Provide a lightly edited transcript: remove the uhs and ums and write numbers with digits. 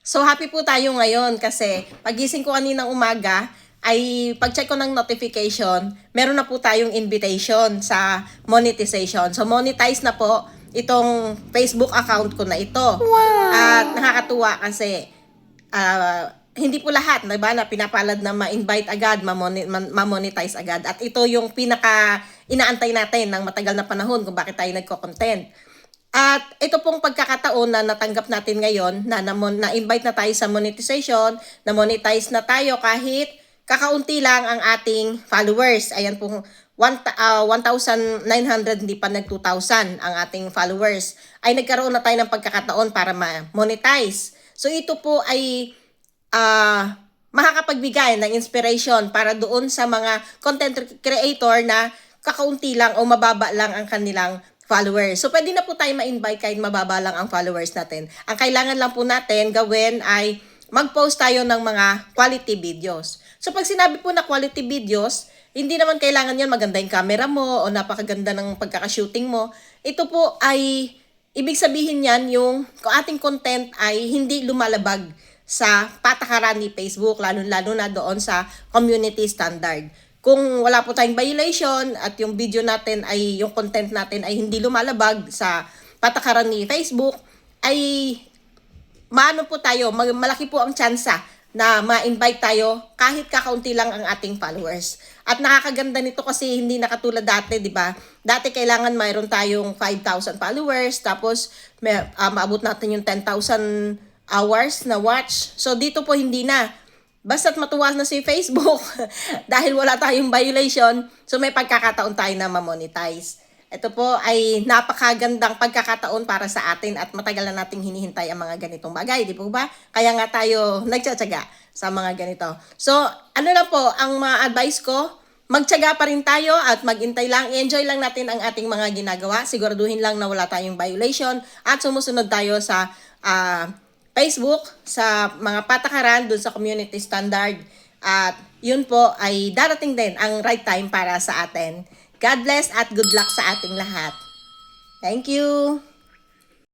So happy po tayo ngayon kasi pagising ko kaninang umaga ay pag-check ko ng notification, meron na po tayong invitation sa monetization. So monetize na po itong Facebook account ko na ito. Wow! At nakakatuwa kasi hindi po lahat, diba, na pinapalad na ma-invite agad, ma-monetize agad. At ito yung pinaka inaantay natin ng matagal na panahon kung bakit tayo nagko-content. At ito pong pagkakataon na natanggap natin ngayon na na-invite na tayo sa monetization, na-monetize na tayo kahit kakaunti lang ang ating followers. Ayan pong 1,900, hindi pa nag-2,000 ang ating followers. Ay nagkaroon na tayo ng pagkakataon para ma-monetize. So ito po ay makakapagbigay ng inspiration para doon sa mga content creator na kakaunti lang o mababa lang ang kanilang followers. So, pwede na po tayo ma-invite kahit mababa lang ang followers natin. Ang kailangan lang po natin gawin ay mag-post tayo ng mga quality videos. So, pag sinabi po na quality videos, hindi naman kailangan yan maganda yung camera mo o napakaganda ng pagkakashooting mo. Ito po ay, ibig sabihin yan yung ating content ay hindi lumalabag sa patakaran ni Facebook, lalo-lalo na doon sa community standard. Kung wala po tayong violation at yung video natin ay, yung content natin ay hindi lumalabag sa patakaran ni Facebook, ay maano po tayo, malaki po ang tsansa na ma-invite tayo kahit kakaunti lang ang ating followers. At nakakaganda nito kasi hindi nakatulad dati, di ba? Dati kailangan mayroon tayong 5,000 followers, tapos maabot natin yung 10,000 hours na watch. So dito po hindi na. Basta't matuwas na si Facebook dahil wala tayong violation, so may pagkakataon tayo na ma-monetize. Ito po ay napakagandang pagkakataon para sa atin at matagal na nating hinihintay ang mga ganitong bagay, di po ba? Kaya nga tayo nagtsatsaga sa mga ganito. So, ano lang po, ang ma-advise ko, magtsaga pa rin tayo at magintay lang, i-enjoy lang natin ang ating mga ginagawa. Siguraduhin lang na wala tayong violation at sumusunod tayo sa Facebook, sa mga patakaran dun sa community standard. At yun po ay darating din ang right time para sa atin. God bless at good luck sa ating lahat. Thank you!